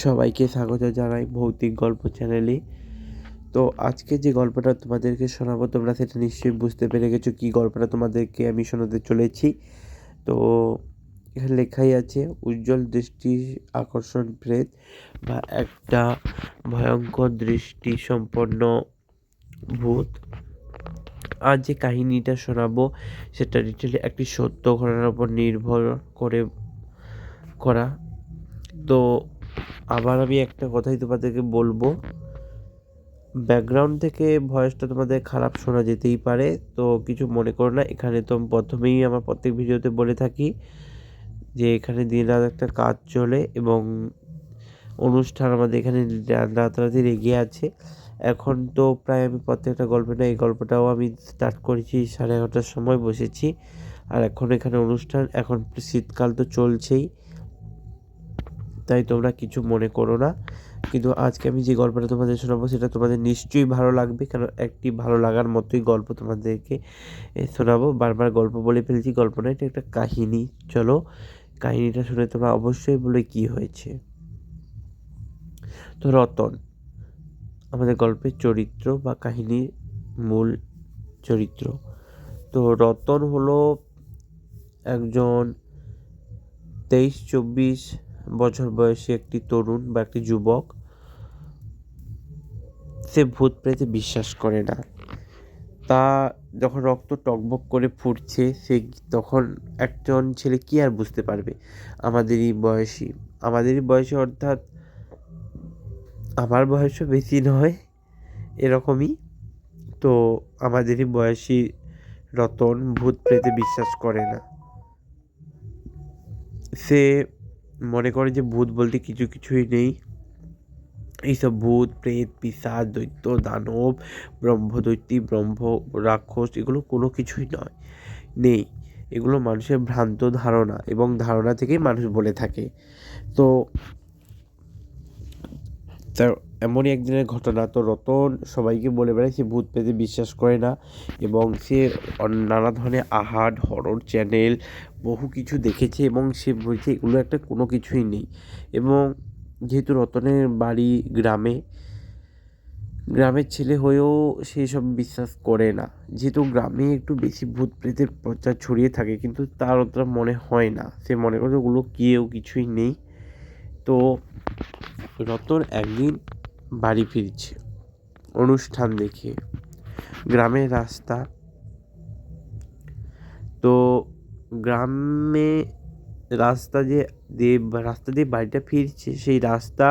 সবাইকে স্বাগত জানাই ভৌতিক গল্প চ্যানেলে। তো আজকে যে গল্পটা তোমাদেরকে শোনাবো তোমরা সেটা নিশ্চয়ই বুঝতে পেরে গেছো কী গল্পটা তোমাদেরকে আমি শোনাতে চলেছি। তো এখানে লেখাই আছে উজ্জ্বল দৃষ্টি আকর্ষণ প্রেত বা একটা ভয়ঙ্কর দৃষ্টি সম্পন্ন ভূত। আজ যে কাহিনীটা শোনাবো সেটা ডিটেলি একটি সত্য ঘটনার উপর নির্ভর করে করা। তো আবার আমি একটা কথাই তোমাদেরকে বলবো, ব্যাকগ্রাউন্ড থেকে ভয়েসটা তোমাদের খারাপ শোনা যেতেই পারে, তো কিছু মনে করো না। এখানে তো প্রথমেই আমার প্রত্যেক ভিডিওতে বলে থাকি যে এখানে দিন রাত একটা কাজ চলে এবং অনুষ্ঠান আমাদের এখানে রাতারাতি লেগে আছে। এখন তো প্রায় আমি প্রত্যেকটা গল্পটা, এই গল্পটাও আমি স্টার্ট করেছি 11:30টার সময় বসেছি, আর এখন এখানে অনুষ্ঠান, এখন শীতকাল তো চলছেই, তাই তোমরা কিছু মনে করো না। কিন্তু আজকে আমি যে গল্পটা তোমাদের শোনাবো সেটা তোমাদের নিশ্চয়ই ভালো লাগবে, কারণ একটি ভালো লাগার মতোই গল্প তোমাদেরকে শোনাবো। বারবার গল্প বলে ফেলছি, গল্প না, এটা একটা কাহিনী। চলো কাহিনীটা শুনে তোমরা অবশ্যই বলে কি হয়েছে। তো রতন আমাদের গল্পের চরিত্র বা কাহিনীর মূল চরিত্র। তো রতন হলো একজন 23-24 বছর বয়সী একটি তরুণ বা একটি যুবক। সে ভূত প্রেতে বিশ্বাস করে না। তা যখন রক্ত টকবক করে ফুটছে সে তখন একজন ছেলে কি আর বুঝতে পারবে, আমাদেরই বয়সী অর্থাৎ আমার বয়সও বেশি নয়, এরকমই। তো আমাদেরই বয়সী রতন ভূত প্রেতে বিশ্বাস করে না। সে মনে করে যে ভূত বলতে কিছুই নেই। এইসব ভূত প্রেত পিশাচ দৈত্য দানব ব্রহ্মদৈত্যী ব্রহ্ম রাক্ষস এগুলো কোনো কিছুই নেই। এগুলো মানুষের ভ্রান্ত ধারণা এবং ধারণা থেকেই মানুষ বলে থাকে। তো তার এমনই একদিনের ঘটনা। তো রতন সবাইকে বলে বেড়ায় সে ভূত পেতে বিশ্বাস করে না এবং সে নানা ধরনের হরর চ্যানেল বহু কিছু দেখেছে এবং সে বলছে এগুলো একটা কোনো কিছুই নেই। এবং যেহেতু রতনের বাড়ি গ্রামের ছেলে হয়েও সেই সব বিশ্বাস করে না, যেহেতু গ্রামে একটু বেশি ভূত প্রেতের প্রচার ছড়িয়ে থাকে, কিন্তু তার অতটা মনে হয় না, সে মনে করে ওগুলো কিছুই নেই। তো রতন একদিন বাড়ি ফিরছে অনুষ্ঠান দেখে, গ্রামের রাস্তা। তো গ্রামে রাস্তা দিয়ে বাড়িটা ফিরছে, সেই রাস্তা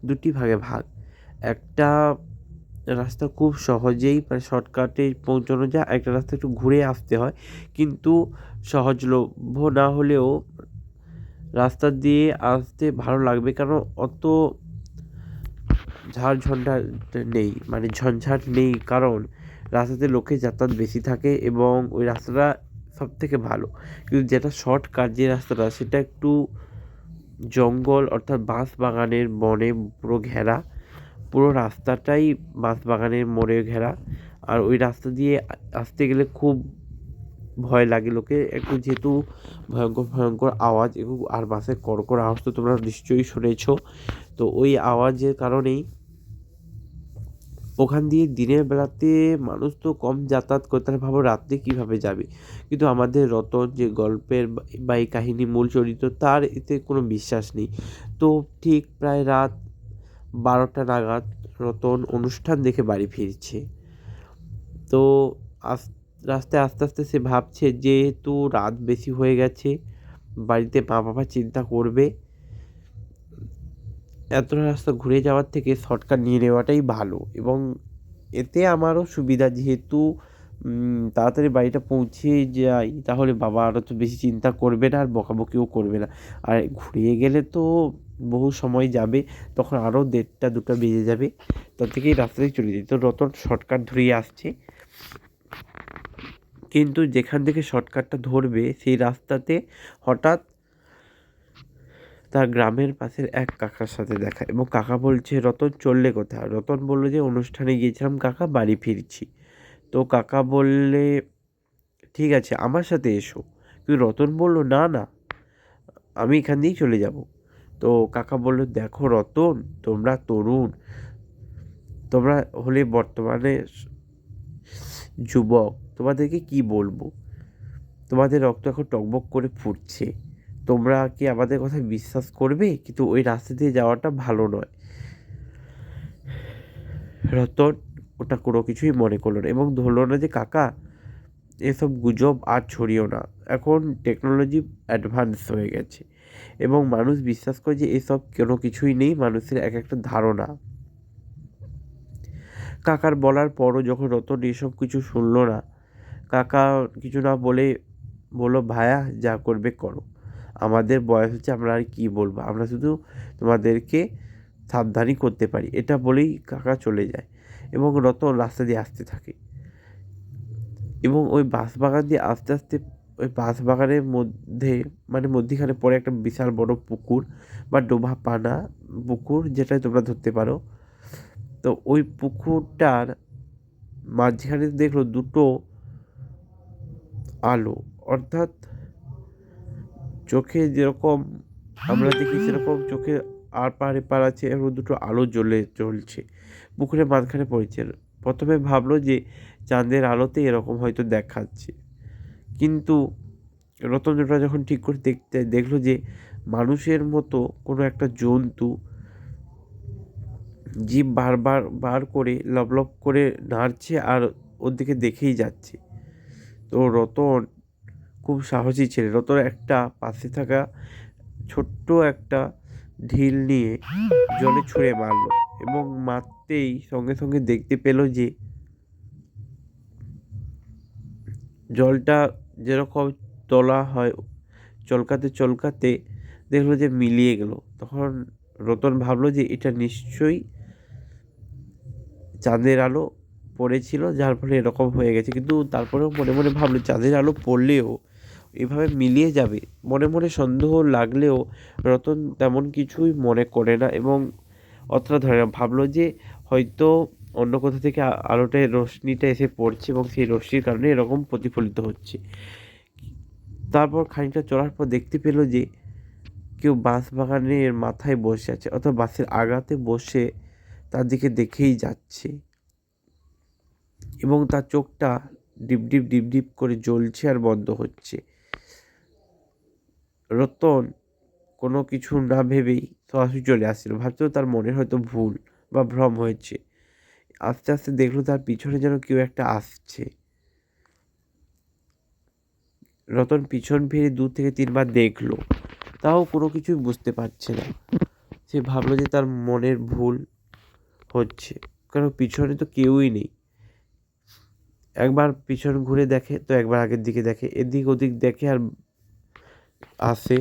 দুটি ভাগে ভাগ। একটা রাস্তা খুব সহজেই শর্টকাটে পৌঁছানো যায়, একটা রাস্তা একটু ঘুরে আসতে হয়, কিন্তু সহজলভ্য না হলেও রাস্তা দিয়ে আসতে ভালো লাগবে, কারণ অত ঝঞ্ঝাট নেই, কারণ রাস্তাতে লোকের যাতায়াত বেশি থাকে এবং ওই রাস্তাটা সব থেকে ভালো। কিন্তু যেটা শর্টকাট যে রাস্তাটা সেটা একটু জঙ্গল অর্থাৎ বাঁশ বাগানের বনে পুরো ঘেরা, পুরো রাস্তাটাই বাঁশ বাগানের মোড়ে ঘেরা। আর ওই রাস্তা দিয়ে আসতে গেলে খুব ভয় লাগে লোকে একটু, যেহেতু ভয়ঙ্কর আওয়াজ এবং আর বাসের কড়কড় আওয়াজ তো তোমরা নিশ্চয়ই শুনেছ। তো ওই আওয়াজের কারণেই ওখান দিয়ে দিনের বেলাতে মানুষ তো কম যাতায়াত করতে পারে, ভাবো রাত্রে কীভাবে যাবে। কিন্তু আমাদের রতন যে গল্পের বা এই কাহিনী মূল চরিত্র, তার এতে কোনো বিশ্বাস নেই। তো ঠিক প্রায় রাত 12টা নাগাদ রতন অনুষ্ঠান দেখে বাড়ি ফিরছে। তো রাস্তায় আস্তে আস্তে সে ভাবছে যেহেতু রাত বেশি হয়ে গেছে, বাড়িতে মা বাবা চিন্তা করবে, এতটা রাস্তা ঘুরে যাওয়ার থেকে শর্টকাট নিয়ে নেওয়াটাই ভালো এবং এতে আমারও সুবিধা, যেহেতু তাড়াতাড়ি বাড়িটা পৌঁছে যাই, তাহলে বাবা আরও তো বেশি চিন্তা করবে না আর বকাবকিও করবে না। আর ঘুরিয়ে গেলে তো বহু সময় যাবে, তখন আরও 1:30-2টা বেজে যাবে, তার থেকে এই রাস্তাতেই চলে যাই। তো রতন শর্টকাট ধরেই আসছে, কিন্তু যেখান থেকে শর্টকাটটা ধরবে সেই রাস্তাতে হঠাৎ তার গ্রামের পাশের এক কাকার সাথে দেখা, এবং কাকা বলছে রতন চললে কোথায়। রতন বললো যে অনুষ্ঠানে গিয়েছিলাম কাকা, বাড়ি ফিরছি। তো কাকা বললে ঠিক আছে আমার সাথে এসো, কিন্তু রতন বলল না না, আমি এখান দিয়েই চলে যাব। তো তো কাকা বলল, দেখো রতন, তোমরা তরুণ, তোমরা হলে বর্তমানে যুবক, তোমাদেরকে কি বলবো, তোমাদের রক্ত এখন টকবক করে ফুটছে, তোমরা কি আমাদের কথা বিশ্বাস করবে? কিন্তু ওই রাস্তা দিয়ে যাওয়াটা ভালো নয়। রতন ওটা কোনো কিছুই মনে করলো না এবং ধরলো না যে কাকা এসব গুজব আর ছড়িও না, এখন টেকনোলজি অ্যাডভান্স হয়ে গেছে এবং মানুষ বিশ্বাস করে যে এসব কোনো কিছুই নেই, মানুষের এক একটা ধারণা। কাকার বলার পরও যখন রতন এসব কিছু শুনলো না, কাকা কিছু না বলে বললো, ভায়া যা করবে করো, আমাদের বয়স হচ্ছে, আমরা আর কি বলবো, আমরা শুধু তোমাদেরকে সাবধানই করতে পারি। এটা বলেই কাকা চলে যায় এবং রতন রাস্তা দিয়ে আসতে থাকে এবং ওই বাঁশবাগান দিয়ে আস্তে আস্তে ওই বাঁশবাগানের মধ্যে মানে মধ্যিখানে পড়ে একটা বিশাল বড় পুকুর বা ডোবা পানা পুকুর, যেটাই তোমরা ধরতে পারো। তো ওই পুকুরটার মাঝখানে দেখলো দুটো আলো, অর্থাৎ চোখে যেরকম আমরা দেখি সেরকম চোখে আর পার এপার আছে এবং দুটো আলো চলছে, পুকুরের মাঝখানে পড়েছে। প্রথমে ভাবলো যে চাঁদের আলোতে এরকম হয়তো দেখাচ্ছে, কিন্তু রতন ওটা যখন ঠিক করে দেখলো যে মানুষের মতো কোনো একটা জন্তু জীব বারবার বার করে লবলব করে নাড়ছে আর ওর দিকে দেখেই যাচ্ছে। তো রতন খুব সাহসী ছেলে, রতন একটা পাশে থাকা ছোট্ট একটা ঢিল নিয়ে জলে ছুঁড়ে মারলো এবং মারতেই সঙ্গে সঙ্গে দেখতে পেল যে জলটা যেরকম তোলা হয় চলকাতে চলকাতে দেখলো যে মিলিয়ে গেল। তখন রতন ভাবলো যে এটা নিশ্চয়ই চাঁদের আলো পড়েছিল, যার ফলে এরকম হয়ে গেছে। কিন্তু তারপরেও মনে মনে ভাবলো চাঁদের আলো পড়লেও এভাবে মিলিয়ে যাবে, মনে মনে সন্দেহ লাগলেও রতন তেমন কিছুই মনে করে না এবং অতটা ধরে না। ভাবলো যে হয়তো অন্য কোথা থেকে আলোটায় রশ্মিটা এসে পড়ছে এবং সেই রশ্মির কারণে এরকম প্রতিফলিত হচ্ছে। তারপর খানিকটা চলার পর দেখতে পেল যে কেউ বাঁশ বাগানের মাথায় বসে আছে, অথবা বাঁশের আগাতে বসে তার দিকে দেখেই যাচ্ছে এবং তার চোখটা ডিপ ডিপ ডিপ ডিপ করে জ্বলছে আর বন্ধ হচ্ছে। রতন কোনো কিছু না ভেবেই সরাসরি চলে আসছিল, ভাবছিল তার মনে হয়তো ভুল বা ভ্রম হয়েছে। আস্তে আস্তে দেখলো তার পিছনে যেন কেউ একটা আসছে। রতন পিছন ফিরে 2 থেকে 3 বার দেখলো, তাও কোনো কিছুই বুঝতে পারছে না। সে ভাবলো যে তার মনের ভুল হচ্ছে, কারণ পিছনে তো কেউই নেই। একবার পিছন ঘুরে দেখে তো একবার আগের দিকে দেখে, এদিক ওদিক দেখে আর আসে,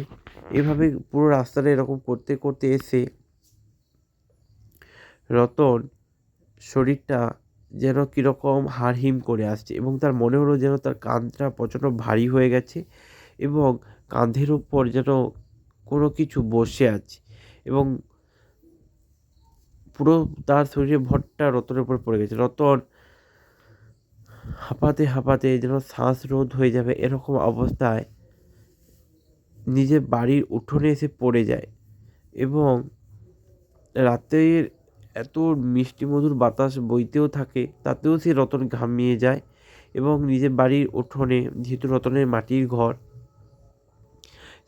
এভাবে পুরো রাস্তাটা এরকম করতে করতে এসে রতন শরীরটা যেন কীরকম হাড়হিম করে আসছে এবং তার মনে হলো যেন তার কাঁধটা প্রচণ্ড ভারী হয়ে গেছে এবং কাঁধের ওপর যেন কোনো কিছু বসে আছে এবং পুরো তার শরীরে ভরটা রতনের উপর পড়ে গেছে। রতন হাঁপাতে হাঁপাতে যেন শ্বাসরোধ হয়ে যাবে এরকম অবস্থায় নিজের বাড়ির উঠোনে এসে পড়ে যায় এবং রাতের এত মিষ্টি মধুর বাতাস বইতেও থাকে, তাতেও সে রতন ঘামিয়ে যায় এবং নিজের বাড়ির উঠোনে, যেহেতু রতনের মাটির ঘর,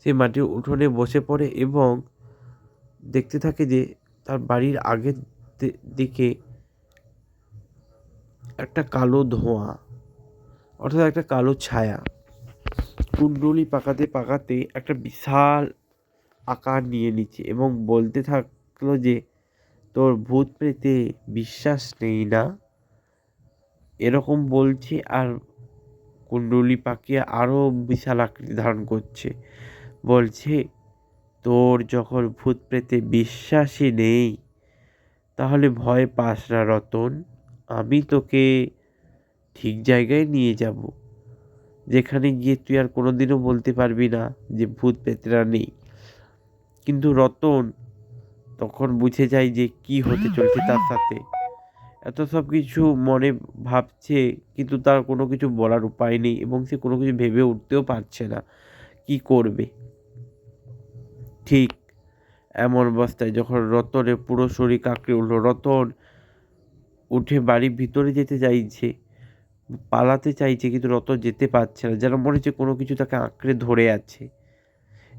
সেই মাটির উঠোনে বসে পড়ে এবং দেখতে থাকে যে তার বাড়ির আগের দিকে একটা কালো ধোঁয়া, অর্থাৎ একটা কালো ছায়া কুণ্ডলি পাকাতে পাকাতে একটা বিশাল আকার নিয়ে নিচ্ছে এবং বলতে থাকলো যে তোর ভূত প্রেতে বিশ্বাস নেই না, এরকম বলছে আর কুণ্ডলি পাকিয়ে আরও বিশাল আকৃতি ধারণ করছে। বলছে, তোর যখন ভূত প্রেতে বিশ্বাসই নেই তাহলে ভয় পাস না রতন, আমি তোকে ঠিক জায়গায় নিয়ে যাব, যেখানে গিয়ে তুই আর কোনোদিনও বলতে পারবি না যে ভূত প্রেতরা নেই। কিন্তু রতন তখন বুঝে যায় যে কি হতে চলছে তার সাথে। এত সব কিছু মনে ভাবছে কিন্তু তার কোনো কিছু বলার উপায় নেই এবং সে কোনো কিছু ভেবে উঠতেও পারছে না কি করবে। ঠিক এমন অবস্থায় যখন রতনের পুরো শরীর কাঁপড়ে উঠলো, রতন উঠে বাড়ির ভিতরে যেতে চাইছে, পালাতে চাইছে, কিন্তু রতন যেতে পারছে না, যেন মনে হচ্ছে কোনো কিছু তাকে আঁকড়ে ধরে আছে।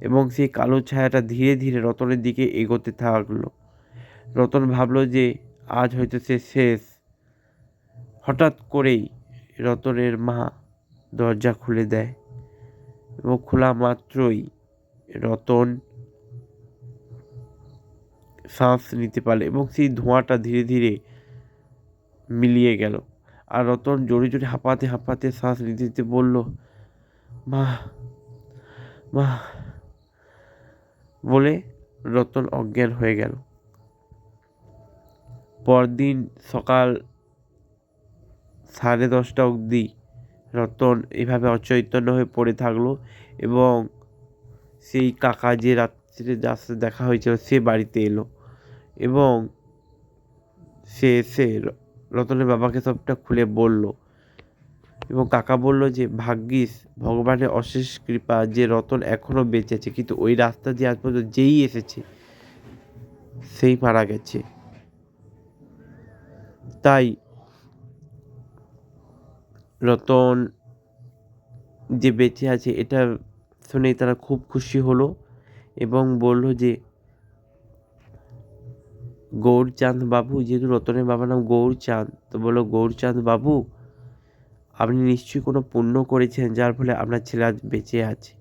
এবং সেই কালো ছায়াটা ধীরে ধীরে রতনের দিকে এগোতে থাকলো। রতন ভাবলো যে আজ হয়তো সে শেষ। হঠাৎ করেই রতনের মা দরজা খুলে দেয় এবং খোলা মাত্রই রতন শ্বাস নিতে পারল এবং সেই ধোঁয়াটা ধীরে ধীরে মিলিয়ে গেল। আর রতন জোরে জোরে হাঁপাতে হাঁপাতে শ্বাস নিতে নিতে বলল, মা, মা বলে রতন অজ্ঞান হয়ে গেল। পরদিন সকাল 10:30 অবধি রতন এভাবে অচৈতন্য হয়ে পড়ে থাকলো এবং সেই কাকা যে রাত্রে যার সাথে দেখা হয়েছিল সে বাড়িতে এলো এবং সে এসে রতনের বাবাকে সবটা খুলে বলল এবং কাকা বলল যে ভাগ্যিস ভগবানের অশেষ কৃপা যে রতন এখনও বেঁচে আছে, কিন্তু ওই রাস্তা দিয়ে আজ পর্যন্ত যেই এসেছে সেই মারা গেছে। তাই রতন যে বেঁচে আছে এটা শুনে তারা খুব খুশি হলো এবং বলল যে গৌরচাঁদ বাবু, যেহেতু রতনের বাবার নাম গৌরচাঁদ, তো বললো গৌরচাঁদ বাবু, আপনি নিশ্চয়ই কোনো পুণ্য করেছেন যার ফলে আপনার ছেলে আজ বেঁচে আছে,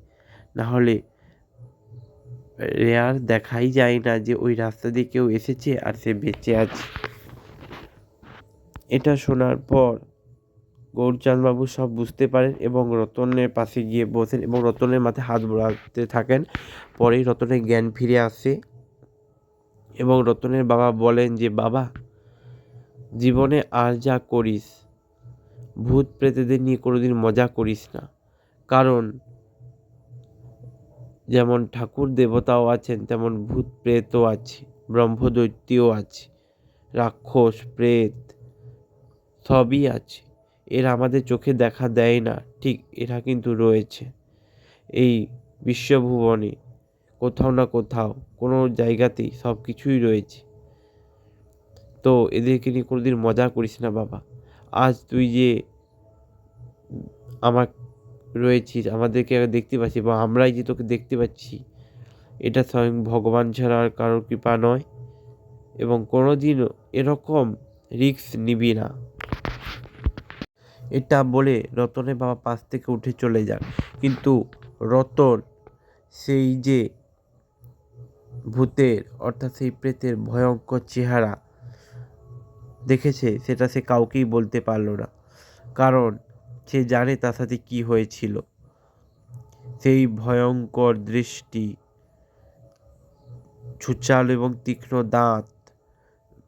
নাহলে রেয়ার দেখাই যায় না যে ওই রাস্তা দিয়ে কেউ এসেছে আর সে বেঁচে আছে। এটা শোনার পর গৌরচাঁদ বাবু সব বুঝতে পারেন এবং রতনের পাশে গিয়ে বসেন এবং রতনের মাথায় হাত বোলাতে থাকেন। পরেই রতনের জ্ঞান ফিরে আসে এবং রতনের বাবা বলেন যে বাবা, জীবনে আর যা করিস ভূত প্রেতদের নিয়ে কোনোদিন মজা করিস না, কারণ যেমন ঠাকুর দেবতাও আছেন তেমন ভূত প্রেতও আছে, ব্রহ্মদৈত্যও আছে, রাক্ষস প্রেত সবই আছে। এরা আমাদের চোখে দেখা দেয় না, ঠিক এরা কিন্তু রয়েছে এই বিশ্বভুবনে, কোথাও না কোথাও কোনো জায়গাতেই সব কিছুই রয়েছে। তো এদেরকে নিয়ে কোনোদিন মজা করিস না বাবা। আজ তুই যে আমার রয়েছিস, আমাদেরকে দেখতে পাচ্ছিস বা আমরাই যে তোকে দেখতে পাচ্ছি, এটা স্বয়ং ভগবান ছাড়া আর কারোর কৃপা নয় এবং কোনোদিনও এরকম রিস্ক নিবি না। এটা বলে রতনের বাবা পাশ থেকে উঠে চলে যান, কিন্তু রতন সেই যে ভূতের অর্থাৎ সেই প্রেতের ভয়ঙ্কর চেহারা দেখেছে সেটা সে কাউকেই বলতে পারল না, কারণ সে জানে তার সাথে কী হয়েছিল। সেই ভয়ঙ্কর দৃষ্টি, ছুচালো এবং তীক্ষ্ণ দাঁত,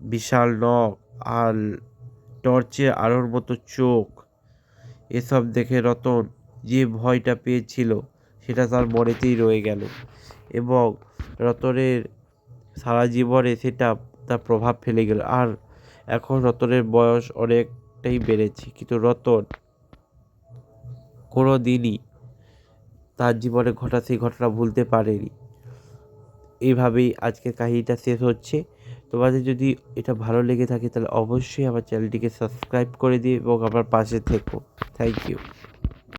বিশাল নখ আর টর্চের আলোর মতো চোখ, এসব দেখে রতন যে ভয়টা পেয়েছিল সেটা তার মনেতেই রয়ে গেল এবং রতনের সারা জীবনে সেটা তার প্রভাব ফেলে গেল। আর এখন রতনের বয়স অনেকটাই বেড়েছে, কিন্তু রতন কোনো দিনই তার জীবনে ঘটা সেই ঘটনা ভুলতে পারেনি। এইভাবেই আজকের কাহিনীটা শেষ হচ্ছে। তোমাদের যদি এটা ভালো লেগে থাকে তাহলে অবশ্যই আমার চ্যানেলটিকে সাবস্ক্রাইব করে দিও এবং আমার পাশে থেকো। Thank you.